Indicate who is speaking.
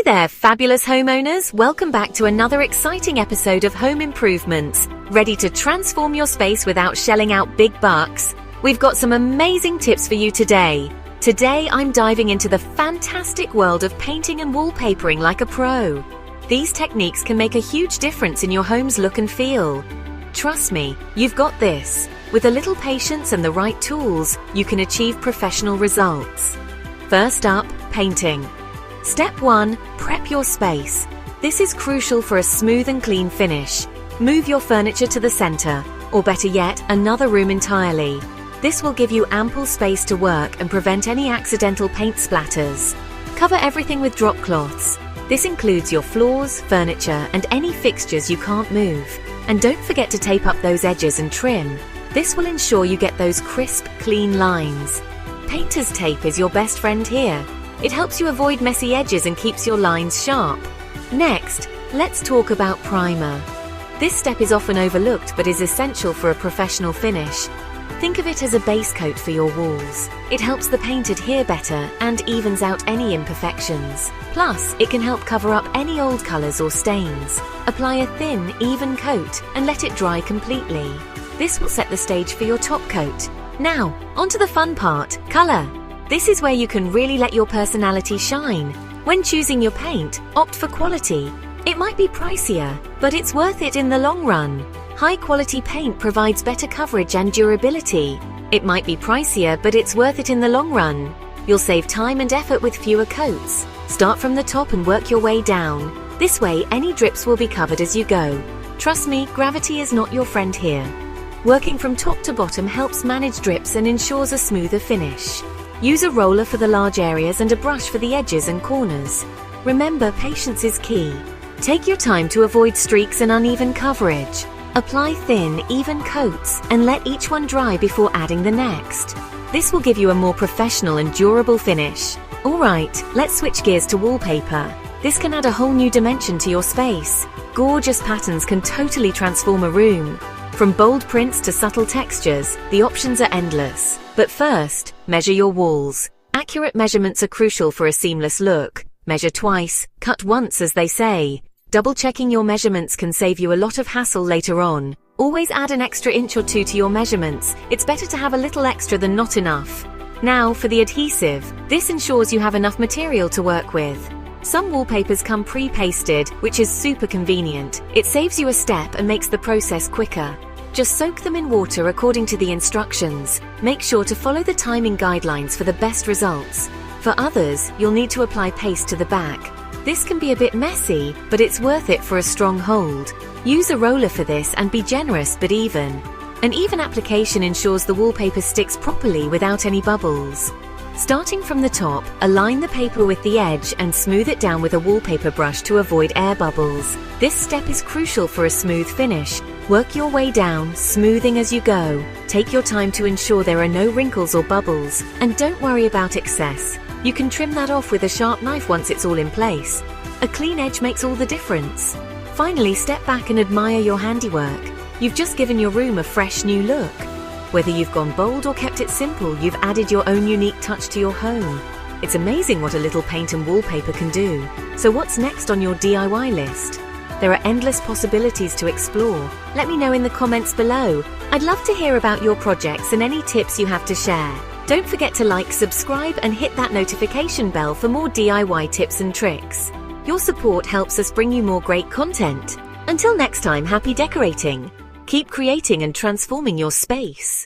Speaker 1: there, fabulous homeowners! Welcome back to another exciting episode of Home Improvements. Ready to transform your space without shelling out big bucks? We've got some amazing tips for you today. Today, I'm diving into the fantastic world of painting and wallpapering like a pro. These techniques can make a huge difference in your home's look and feel. Trust me, you've got this. With a little patience and the right tools, you can achieve professional results. First up, painting. Step 1. Prep your space. This is crucial for a smooth and clean finish. Move your furniture to the center, or better yet, another room entirely. This will give you ample space to work and prevent any accidental paint splatters. Cover everything with drop cloths. This includes your floors, furniture, and any fixtures you can't move. And don't forget to tape up those edges and trim. This will ensure you get those crisp, clean lines. Painter's tape is your best friend here. It helps you avoid messy edges and keeps your lines sharp. Next, let's talk about primer. This step is often overlooked but is essential for a professional finish. Think of it as a base coat for your walls. It helps the paint adhere better and evens out any imperfections. Plus, it can help cover up any old colors or stains. Apply a thin, even coat and let it dry completely. This will set the stage for your top coat. Now, onto the fun part, color. This is where you can really let your personality shine. When choosing your paint, opt for quality. It might be pricier, but it's worth it in the long run. High-quality paint provides better coverage and durability. It might be pricier, but it's worth it in the long run. You'll save time and effort with fewer coats. Start from the top and work your way down. This way, any drips will be covered as you go. Trust me, gravity is not your friend here. Working from top to bottom helps manage drips and ensures a smoother finish. Use a roller for the large areas and a brush for the edges and corners. Remember, patience is key. Take your time to avoid streaks and uneven coverage. Apply thin, even coats and let each one dry before adding the next. This will give you a more professional and durable finish. Alright, let's switch gears to wallpaper. This can add a whole new dimension to your space. Gorgeous patterns can totally transform a room. From bold prints to subtle textures, the options are endless. But first, measure your walls. Accurate measurements are crucial for a seamless look. Measure twice, cut once as they say. Double-checking your measurements can save you a lot of hassle later on. Always add an extra inch or two to your measurements. It's better to have a little extra than not enough. Now for the adhesive. This ensures you have enough material to work with. Some wallpapers come pre-pasted, which is super convenient. It saves you a step and makes the process quicker. Just soak them in water according to the instructions. Make sure to follow the timing guidelines for the best results. For others, you'll need to apply paste to the back. This can be a bit messy, but it's worth it for a strong hold. Use a roller for this and be generous but even. An even application ensures the wallpaper sticks properly without any bubbles. Starting from the top, align the paper with the edge and smooth it down with a wallpaper brush to avoid air bubbles. This step is crucial for a smooth finish. Work your way down, smoothing as you go. Take your time to ensure there are no wrinkles or bubbles, and don't worry about excess. You can trim that off with a sharp knife once it's all in place. A clean edge makes all the difference. Finally, step back and admire your handiwork. You've just given your room a fresh new look. Whether you've gone bold or kept it simple, you've added your own unique touch to your home. It's amazing what a little paint and wallpaper can do. So what's next on your DIY list? There are endless possibilities to explore. Let me know in the comments below. I'd love to hear about your projects and any tips you have to share. Don't forget to like, subscribe, and hit that notification bell for more DIY tips and tricks. Your support helps us bring you more great content. Until next time, happy decorating. Keep creating and transforming your space.